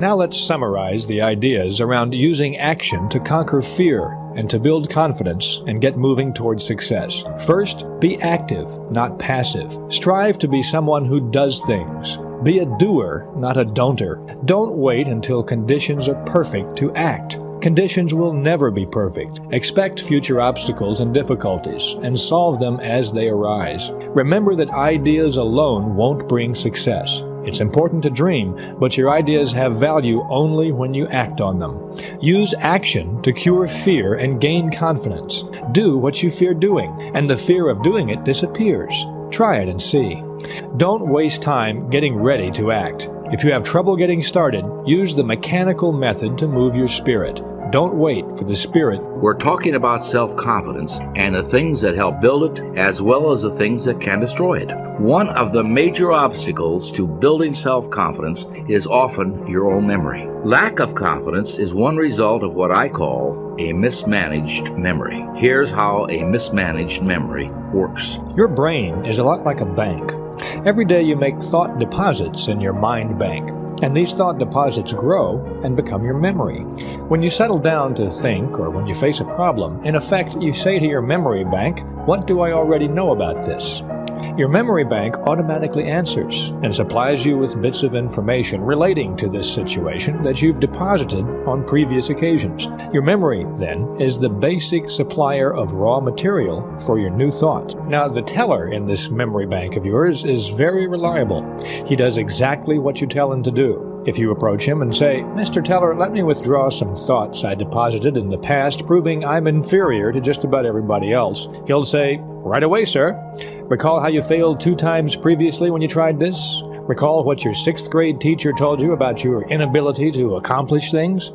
Now let's summarize the ideas around using action to conquer fear and to build confidence and get moving towards success. First, be active, not passive. Strive to be someone who does things. Be a doer, not a don'ter. Don't wait until conditions are perfect to act. Conditions will never be perfect. Expect future obstacles and difficulties and solve them as they arise. Remember that ideas alone won't bring success. It's important to dream, but your ideas have value only when you act on them. Use action to cure fear and gain confidence. Do what you fear doing, and the fear of doing it disappears. Try it and see. Don't waste time getting ready to act. If you have trouble getting started, use the mechanical method to move your spirit. Don't wait for the spirit. We're talking about self-confidence and the things that help build it, as well as the things that can destroy it. One of the major obstacles to building self-confidence is often your own memory. Lack of confidence is one result of what I call a mismanaged memory. Here's how a mismanaged memory works. Your brain is a lot like a bank. Every day you make thought deposits in your mind bank, and these thought deposits grow and become your memory. When you settle down to think, or when you face a problem, in effect you say to your memory bank, "What do I already know about this?" Your memory bank automatically answers and supplies you with bits of information relating to this situation that you've deposited on previous occasions. Your memory, then, is the basic supplier of raw material for your new thought. Now, the teller in this memory bank of yours is very reliable. He does exactly what you tell him to do. If you approach him and say, "Mr. Teller, let me withdraw some thoughts I deposited in the past proving I'm inferior to just about everybody else," he'll say, "Right away, sir. Recall how you failed 2 times previously when you tried this? Recall what your 6th grade teacher told you about your inability to accomplish things?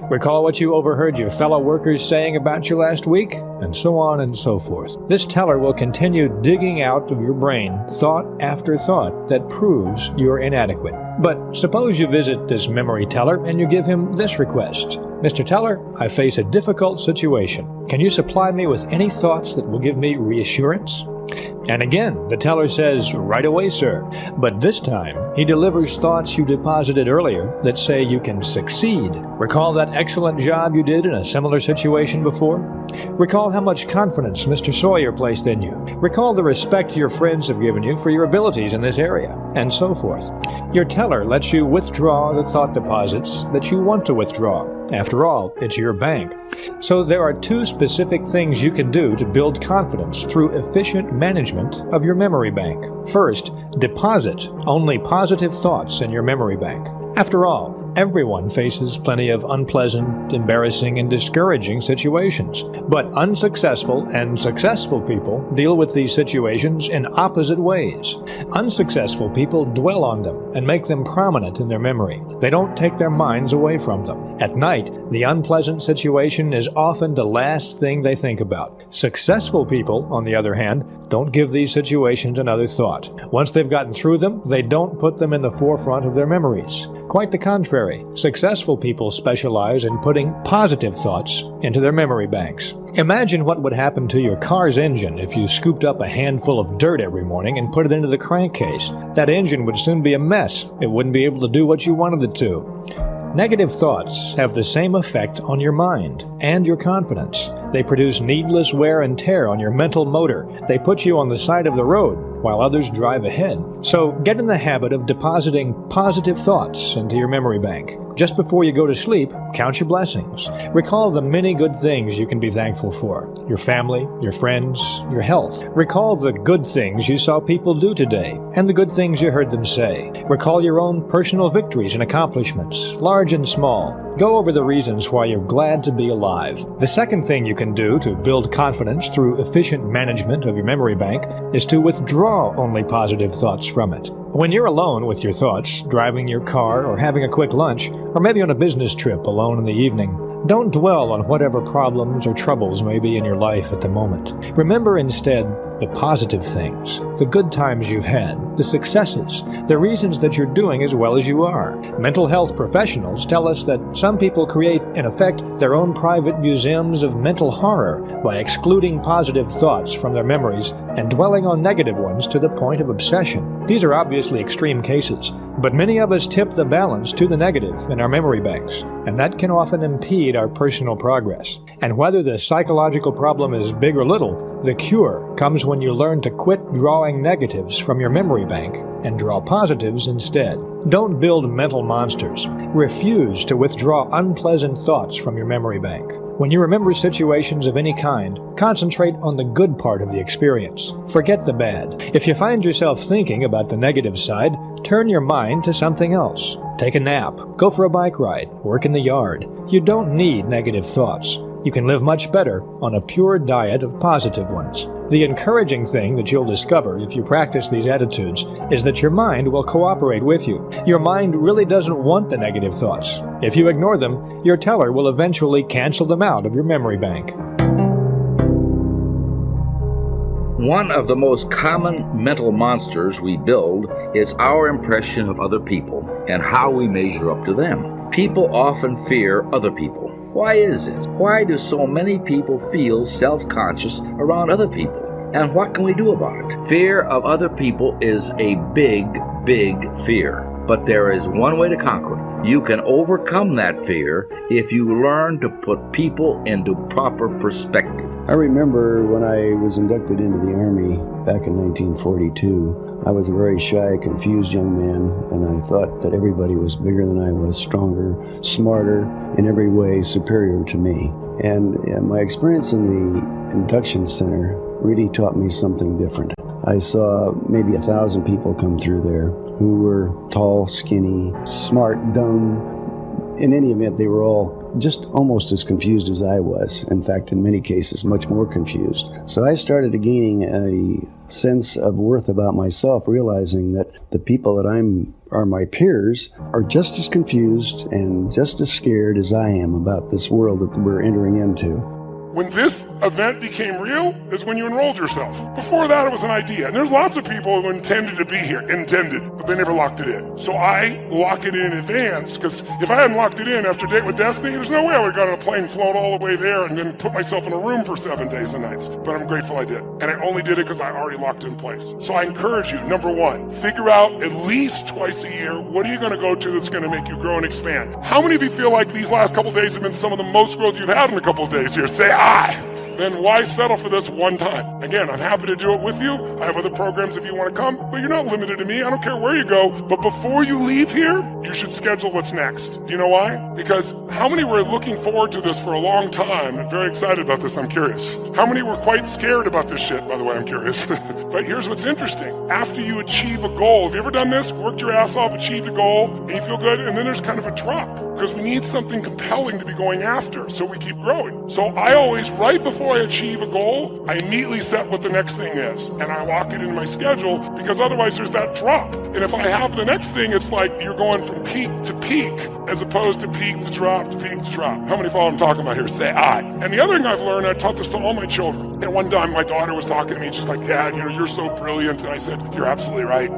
Recall what you overheard your fellow workers saying about you last week?" And so on and so forth. This teller will continue digging out of your brain thought after thought that proves you're inadequate. But suppose you visit this memory teller and you give him this request. "Mr. Teller, I face a difficult situation. Can you supply me with any thoughts that will give me reassurance?" And again, the teller says, "Right away, sir." But this time, he delivers thoughts you deposited earlier that say you can succeed. Recall that excellent job you did in a similar situation before? Recall how much confidence Mr. Sawyer placed in you. Recall the respect your friends have given you for your abilities in this area, and so forth. Your teller lets you withdraw the thought deposits that you want to withdraw. After all, it's your bank. So there are 2 specific things you can do to build confidence through efficient management of your memory bank. First, deposit only positive thoughts in your memory bank. After all, everyone faces plenty of unpleasant, embarrassing, and discouraging situations. But unsuccessful and successful people deal with these situations in opposite ways. Unsuccessful people dwell on them and make them prominent in their memory. They don't take their minds away from them. At night, the unpleasant situation is often the last thing they think about. Successful people, on the other hand, don't give these situations another thought. Once they've gotten through them, they don't put them in the forefront of their memories. Quite the contrary. Successful people specialize in putting positive thoughts into their memory banks. Imagine what would happen to your car's engine if you scooped up a handful of dirt every morning and put it into the crankcase. That engine would soon be a mess. It wouldn't be able to do what you wanted it to. Negative thoughts have the same effect on your mind and your confidence. They produce needless wear and tear on your mental motor. They put you on the side of the road while others drive ahead. So get in the habit of depositing positive thoughts into your memory bank. Just before you go to sleep, count your blessings. Recall the many good things you can be thankful for. Your family, your friends, your health. Recall the good things you saw people do today and the good things you heard them say. Recall your own personal victories and accomplishments, large and small. Go over the reasons why you're glad to be alive. The second thing you can do to build confidence through efficient management of your memory bank is to withdraw only positive thoughts from it. When you're alone with your thoughts, driving your car or having a quick lunch, or maybe on a business trip alone in the evening, don't dwell on whatever problems or troubles may be in your life at the moment. Remember instead the positive things, the good times you've had, the successes, the reasons that you're doing as well as you are. Mental health professionals tell us that some people create, in effect, their own private museums of mental horror by excluding positive thoughts from their memories and dwelling on negative ones to the point of obsession. These are obviously extreme cases, but many of us tip the balance to the negative in our memory banks, and that can often impede our personal progress. And whether the psychological problem is big or little, the cure comes when you learn to quit drawing negatives from your memory bank and draw positives instead. Don't build mental monsters. Refuse to withdraw unpleasant thoughts from your memory bank. When you remember situations of any kind, concentrate on the good part of the experience. Forget the bad. If you find yourself thinking about the negative side, turn your mind to something else. Take a nap, go for a bike ride, work in the yard. You don't need negative thoughts. You can live much better on a pure diet of positive ones. The encouraging thing that you'll discover if you practice these attitudes is that your mind will cooperate with you. Your mind really doesn't want the negative thoughts. If you ignore them, your teller will eventually cancel them out of your memory bank. One of the most common mental monsters we build is our impression of other people and how we measure up to them. People often fear other people. Why is it? Why do so many people feel self-conscious around other people? And what can we do about it? Fear of other people is a big, big fear. But there is one way to conquer it. You can overcome that fear if you learn to put people into proper perspective. I remember when I was inducted into the Army back in 1942, I was a very shy, confused young man, and I thought that everybody was bigger than I was, stronger, smarter, in every way superior to me. And my experience in the induction center really taught me something different. I saw maybe 1,000 people come through there who were tall, skinny, smart, dumb. In any event, they were all just almost as confused as I was. In fact, in many cases, much more confused. So I started gaining a sense of worth about myself, realizing that the people that are my peers are just as confused and just as scared as I am about this world that we're entering into. When this event became real is when you enrolled yourself. Before that, it was an idea. And there's lots of people who intended to be here, but they never locked it in. So I lock it in advance, because if I hadn't locked it in after Date with Destiny, there's no way I would have got on a plane, flown all the way there, and then put myself in a room for 7 days and nights. But I'm grateful I did. And I only did it because I already locked it in place. So I encourage you, number one, figure out at least twice a year, what are you going to go to that's going to make you grow and expand? How many of you feel like these last couple of days have been some of the most growth you've had in a couple of days here? Say aye. Then why settle for this one time? Again, I'm happy to do it with you. I have other programs if you want to come, but you're not limited to me. I don't care where you go. But before you leave here, you should schedule what's next. Do you know why? Because how many were looking forward to this for a long time and very excited about this? I'm curious. How many were quite scared about this shit? By the way, I'm curious. But here's what's interesting. After you achieve a goal, have you ever done this? Worked your ass off, achieved a goal, and you feel good, and then there's kind of a drop. Because we need something compelling to be going after, so we keep growing. So I always, right before I achieve a goal, I immediately set what the next thing is, and I lock it in my schedule, because otherwise there's that drop. And if I have the next thing, it's like you're going from peak to peak, as opposed to peak to drop to peak to drop. How many follow what I'm talking about here? Say aye. And the other thing I've learned, I taught this to all my children. And one time my daughter was talking to me, and she's like, Dad, you're so brilliant. And I said, you're absolutely right.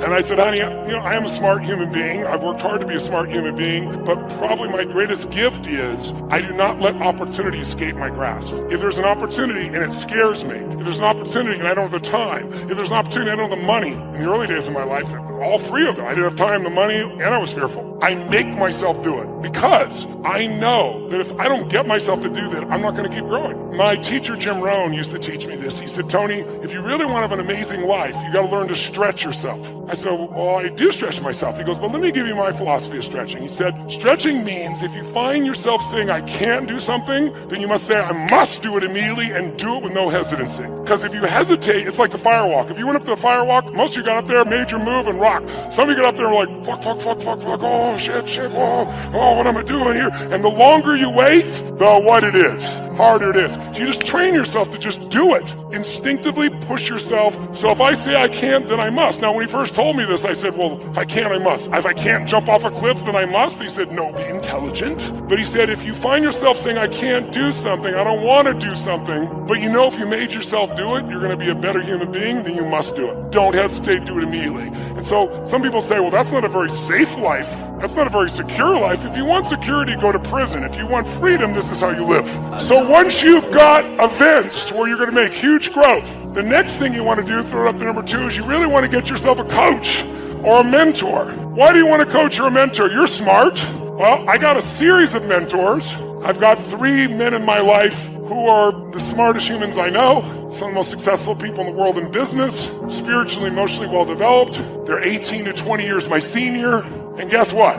And I said, honey, I am a smart human being. I've worked hard to be a smart human being, but probably my greatest gift is I do not let opportunity escape my grasp. If there's an opportunity and it scares me, if there's an opportunity and I don't have the time, if there's an opportunity and I don't have the money, in the early days of my life, all three of them, I didn't have time, the money, and I was fearful. I make myself do it because I know that if I don't get myself to do that, I'm not going to keep growing. My teacher, Jim Rohn, used to teach me this. He said, Tony, if you really want to have an amazing life, you got to learn to stretch yourself. I said, well, I do stretch myself. He goes, well, let me give you my philosophy of stretching. He said, stretching means if you find yourself saying, I can't do something, then you must say, I must do it immediately and do it with no hesitancy. Because if you hesitate, it's like the firewalk. If you went up to the firewalk, most of you got up there, made your move and rock. Some of you got up there and were like, fuck, oh, shit, oh, what am I doing here? And the longer you wait, the what it is. harder it is. So you just train yourself to just do it. Instinctively push yourself. So if I say I can't, then I must. Now, when he first told me this, I said, well, if I can't, I must. If I can't jump off a cliff, then I must. He said, no, be intelligent. But he said, if you find yourself saying, I can't do something, I don't want to do something, but you know if you made yourself do it, you're going to be a better human being, then you must do it. Don't hesitate, do it immediately. And so some people say, well, that's not a very safe life. That's not a very secure life. If you want security, go to prison. If you want freedom, this is how you live. So once you've got events where you're going to make huge growth, the next thing you want to do, throw it up to number 2, is you really want to get yourself a coach or a mentor. Why do you want a coach or a mentor? You're smart. Well, I got a series of mentors. I've got 3 men in my life who are the smartest humans I know, some of the most successful people in the world in business, spiritually, emotionally well-developed. They're 18 to 20 years my senior. And guess what?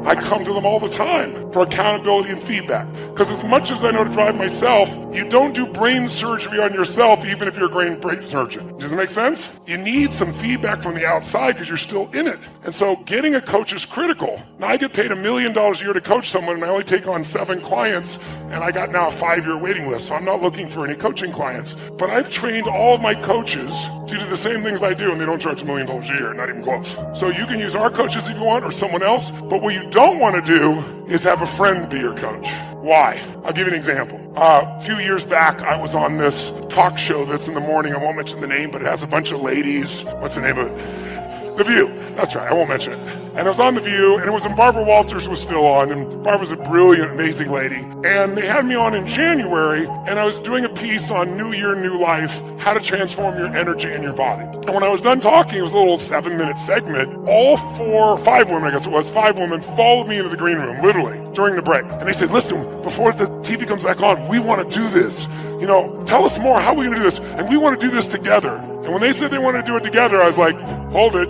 I come to them all the time for accountability and feedback. Because as much as I know to drive myself, you don't do brain surgery on yourself even if you're a brain surgeon. Does it make sense? You need some feedback from the outside because you're still in it. And so getting a coach is critical. Now I get paid $1 million a year to coach someone and I only take on 7 clients and I got now a 5-year waiting list. So I'm not looking for any coaching clients. But I've trained all of my coaches to do the same things I do and they don't charge $1 million a year, not even close. So you can use our coaches if you want or someone else, but what you don't want to do is have a friend be your coach. Why? I'll give you an example. A few years back, I was on this talk show that's in the morning. I won't mention the name, but it has a bunch of ladies. What's the name of it? The View. That's right. I won't mention it. And I was on The View, and it was when Barbara Walters was still on, and Barbara's a brilliant, amazing lady. And they had me on in January, and I was doing a piece on New Year, New Life, how to transform your energy and your body. And when I was done talking, it was a little 7-minute segment. All 5 women, I guess it was, 5 women followed me into the green room, literally, during the break. And they said, listen, before the TV comes back on, we want to do this. You know, tell us more. How are we going to do this? And we want to do this together. And when they said they wanted to do it together, I was like, hold it.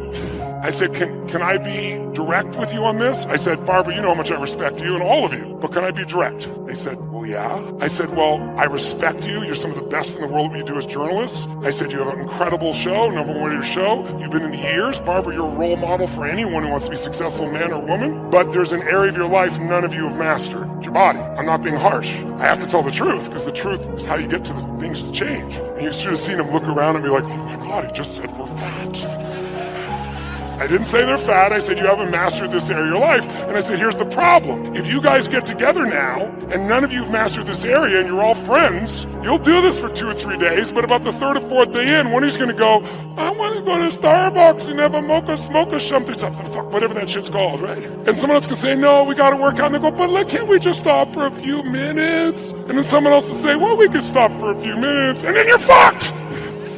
I said, can I be direct with you on this? I said, Barbara, you know how much I respect you and all of you, but can I be direct? They said, well, yeah. I said, well, I respect you. You're some of the best in the world at what you do as journalists. I said, you have an incredible show, #1 your show. You've been in the years. Barbara, you're a role model for anyone who wants to be successful, man or woman, but there's an area of your life none of you have mastered, your body. I'm not being harsh. I have to tell the truth because the truth is how you get to the things to change. And you should have seen him look around and be like, oh my God, he just said we're fat. I didn't say they're fat. I said you haven't mastered this area of your life. And I said, here's the problem. If you guys get together now and none of you have mastered this area and you're all friends, you'll do this for 2 or 3 days, but about the 3rd or 4th day in, one of you's going to go, I want to go to Starbucks and have a mocha smocha something, whatever that shit's called, right? And someone else can say, no, we got to work out. And they go, but can't we just stop for a few minutes? And then someone else will say, well, we could stop for a few minutes. And then you're fucked.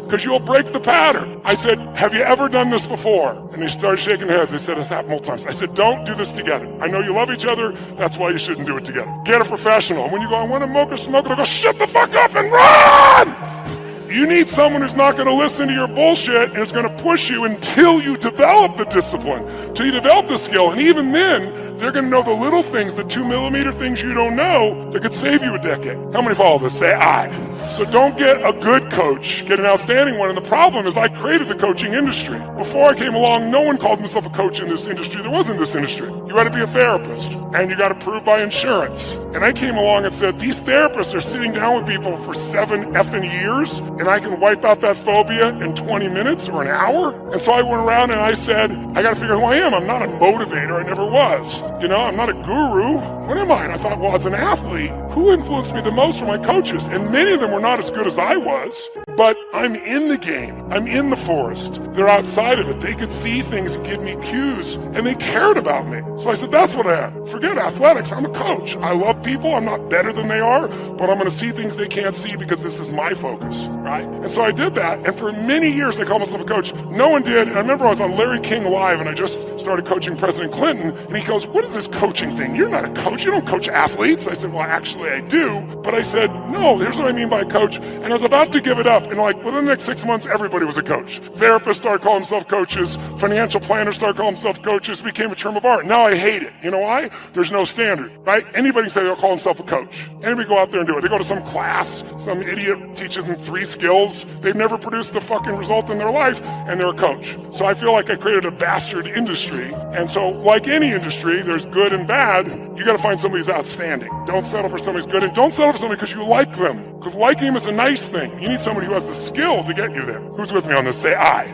Because you'll break the pattern. I said, have you ever done this before? And they started shaking their heads. They said, it's happened multiple times. I said, don't do this together. I know you love each other. That's why you shouldn't do it together. Get a professional. When you go, I want to mocha smoke, they go, shut the fuck up and run! You need someone who's not going to listen to your bullshit and is going to push you until you develop the discipline, until you develop the skill. And even then, they're going to know the little things, the 2mm things you don't know that could save you a decade. How many follow this? Say aye. So don't get a good coach, get an outstanding one. And the problem is I created the coaching industry. Before I came along, no one called himself a coach in this industry. There wasn't this industry. You got to be a therapist and you got to prove by insurance. And I came along and said, these therapists are sitting down with people for 7 effing years and I can wipe out that phobia in 20 minutes or an hour. And so I went around and I said, I got to figure out who I am. I'm not a motivator. I never was. You know, I'm not a guru. What am I? And I thought, well, as an athlete, who influenced me the most were my coaches. And many of them were not as good as I was, but I'm in the game. I'm in the forest. They're outside of it. They could see things and give me cues, and they cared about me. So I said, that's what I am. Forget athletics. I'm a coach. I love people. I'm not better than they are, but I'm going to see things they can't see because this is my focus, right? And so I did that, and for many years I called myself a coach. No one did, and I remember I was on Larry King Live, and I just started coaching President Clinton, and he goes, what is this coaching thing? You're not a coach. You don't coach athletes. I said, well, actually I do, but I said, no, here's what I mean by coach, and I was about to give it up. up, and like within the next 6 months, everybody was a coach. Therapists started calling themselves coaches. Financial planners started calling themselves coaches. It became a term of art. Now I hate it. You know why? There's no standard, right? Anybody say they'll call themselves a coach. Anybody go out there and do it. They go to some class, some idiot teaches them 3 skills. They've never produced the fucking result in their life, and they're a coach. So I feel like I created a bastard industry. And so like any industry, there's good and bad. You got to find somebody who's outstanding. Don't settle for somebody's good, and don't settle for somebody because you like them. Because liking them is a nice thing. You need somebody who has the skill to get you there. Who's with me on this? Say I.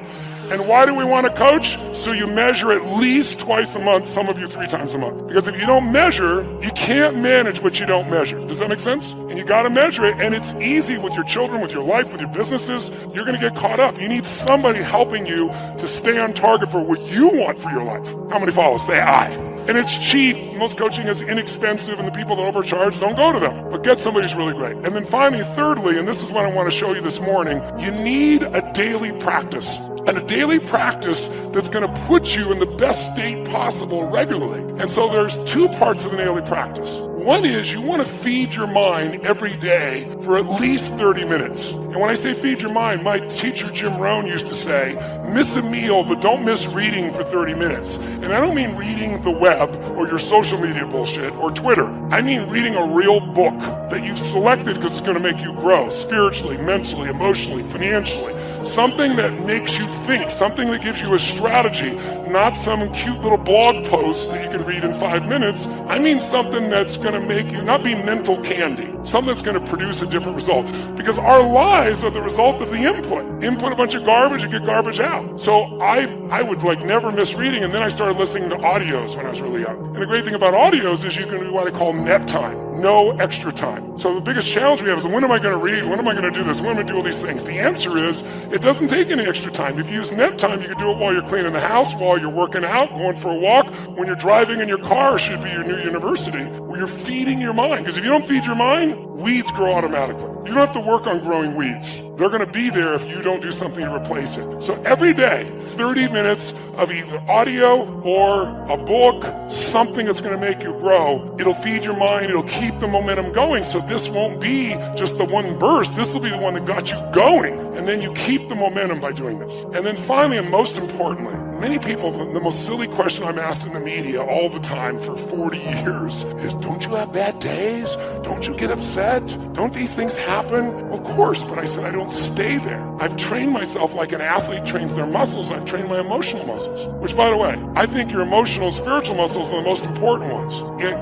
And why do we want to coach? So you measure at least twice a month, some of you 3 times a month. Because if you don't measure, you can't manage what you don't measure. Does that make sense? And you got to measure it, and it's easy with your children, with your life, with your businesses. You're going to get caught up. You need somebody helping you to stay on target for what you want for your life. How many follow? Say I. And it's cheap. Most coaching is inexpensive, and the people that overcharge, don't go to them. But get somebody who's really great. And then finally, thirdly, and this is what I want to show you this morning, you need a daily practice. And a daily practice that's going to put you in the best state possible regularly. And so there's 2 parts of the daily practice. One is you want to feed your mind every day for at least 30 minutes. And when I say feed your mind, my teacher Jim Rohn used to say, miss a meal, but don't miss reading for 30 minutes. And I don't mean reading the web or your social media bullshit or Twitter. I mean reading a real book that you've selected because it's going to make you grow spiritually, mentally, emotionally, financially. Something that makes you think, something that gives you a strategy, not some cute little blog post that you can read in 5 minutes. I mean something that's going to make you not be mental candy, something that's going to produce a different result. Because our lives are the result of the input. Input a bunch of garbage, you get garbage out. So I would like never miss reading, and then I started listening to audios when I was really young. And the great thing about audios is you can do what I call net time, no extra time. So the biggest challenge we have is when am I going to read? When am I going to do this? When am I going to do all these things? The answer is it doesn't take any extra time. If you use net time, you can do it while you're cleaning the house, while you're working out, going for a walk, when you're driving in your car, should be your new university, where you're feeding your mind. Because if you don't feed your mind, weeds grow automatically. You don't have to work on growing weeds. They're going to be there if you don't do something to replace it. So every day, 30 minutes of either audio or a book, something that's going to make you grow. It'll feed your mind. It'll keep the momentum going. So this won't be just the one burst. This will be the one that got you going. And then you keep the momentum by doing this. And then finally, and most importantly, many people, the most silly question I'm asked in the media all the time for 40 years is, don't you have bad days? Don't you get upset? Don't these things happen? Of course, but I said I don't stay there. I've trained myself like an athlete trains their muscles. I've trained my emotional muscles, which, by the way, I think your emotional and spiritual muscles are the most important ones.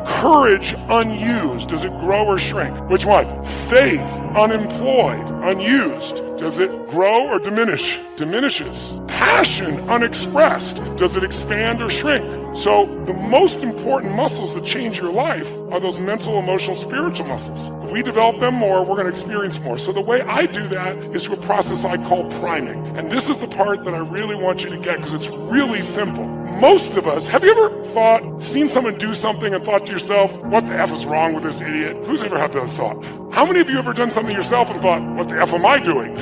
Courage unused, does it grow or shrink? Which one? Faith unemployed, unused, does it grow or diminish? Diminishes. Passion unexpressed, does it expand or shrink? So the most important muscles that change your life are those mental, emotional, spiritual muscles. If we develop them more, we're going to experience more. So the way I do that is through a process I call priming. And this is the part that I really want you to get because it's really simple. Most of us, have you ever seen someone do something and thought to yourself, what the F is wrong with this idiot? Who's ever had that thought? How many of you ever done something yourself and thought, what the F am I doing?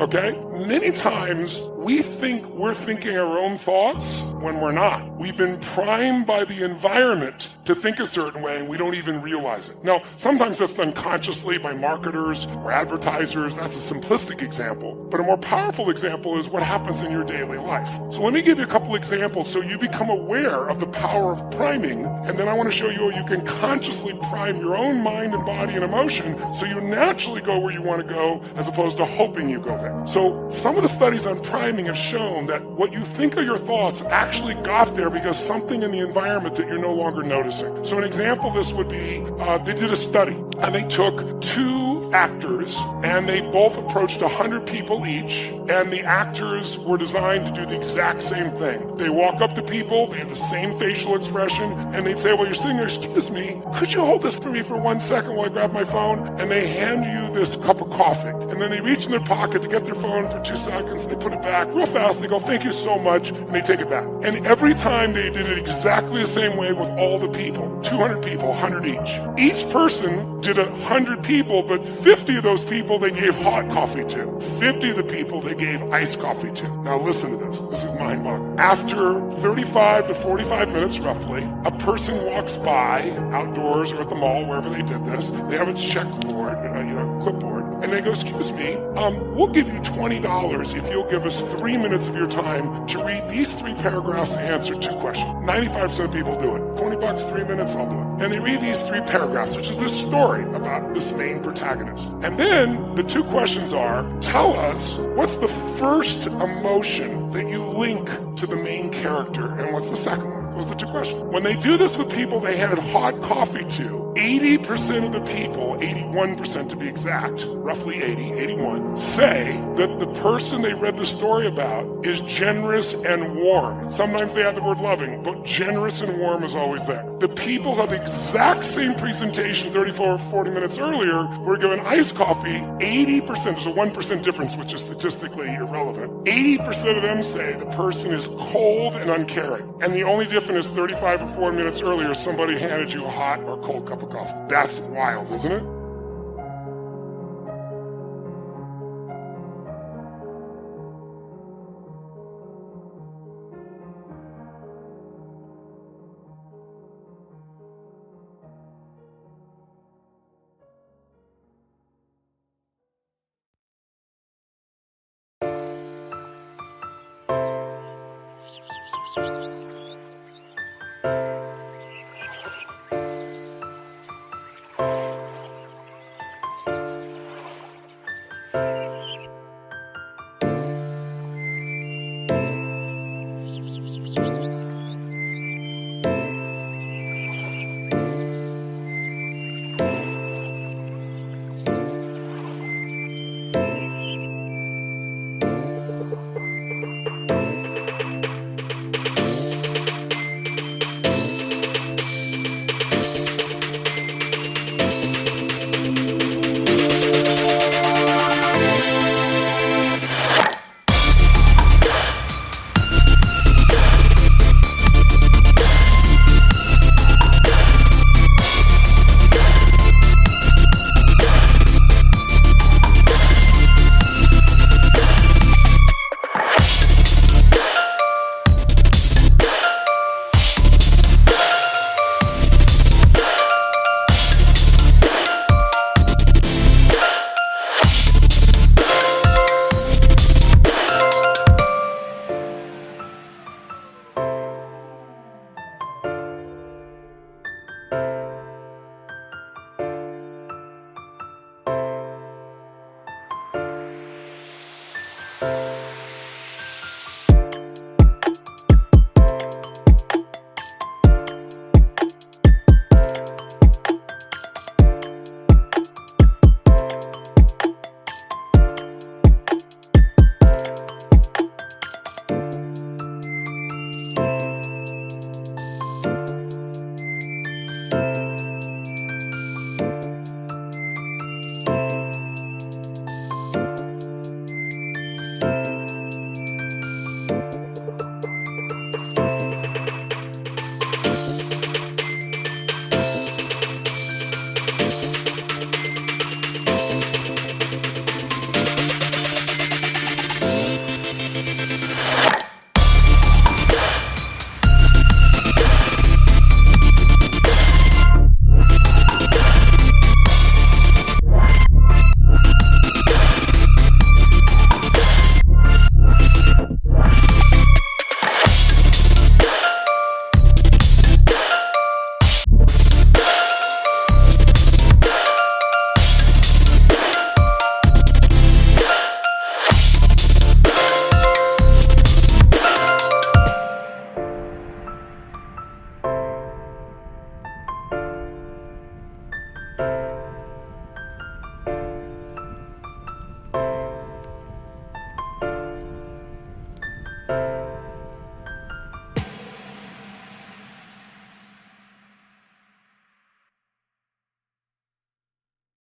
Okay? Many times we think we're thinking our own thoughts when we're not. We've been primed by the environment to think a certain way and we don't even realize it. Now, sometimes that's done consciously by marketers or advertisers. That's a simplistic example. But a more powerful example is what happens in your daily life. So let me give you a couple examples so you become aware of the power of priming. And then I want to show you how you can consciously prime your own mind and body and emotion so you naturally go where you want to go as opposed to hoping you go there. So some of the studies on priming have shown that what you think are your thoughts actually got there because something in the environment that you're no longer noticing. So an example of this would be, they did a study and they took 2 actors and they both approached 100 people each, and the actors were designed to do the exact same thing. They walk up to people, they have the same facial expression, and they'd say, well, you're sitting there, excuse me, could you hold this for me for 1 second while I grab my phone? And they hand you this cup of coffee. And then they reach in their pocket to get their phone for 2 seconds, and they put it back real fast, and they go, thank you so much, and they take it back. And every time they did it exactly the same way with all the people, 200 people, 100 each. Each person did 100 people, but 50 of those people they gave hot coffee to. 50 of the people they gave iced coffee to. Now listen to this. This is mind-boggling. After 35 to 45 minutes roughly, a person walks by outdoors or at the mall, wherever they did this. They have a checkboard, clipboard, And they go, excuse me, we'll give you $20 if you'll give us 3 minutes of your time to read these 3 paragraphs and answer 2 questions. 95% of people do it. $20, 3 minutes, I'll do it. And they read these 3 paragraphs, which is this story about this main protagonist. And then the 2 questions are, tell us what's the first emotion that you link to the main character, and what's the second one? Those are the 2 questions. When they do this with people they handed hot coffee to, 80% of the people, 81% to be exact, roughly 81, say that the person they read the story about is generous and warm. Sometimes they add the word loving, but generous and warm is always there. The people who had the exact same presentation 34 or 40 minutes earlier were given iced coffee, 80%, there's a 1% difference, which is statistically irrelevant. 80% of them say the person is cold and uncaring. And the only difference is 35 or 40 minutes earlier, somebody handed you a hot or cold cup of coffee. That's wild, isn't it?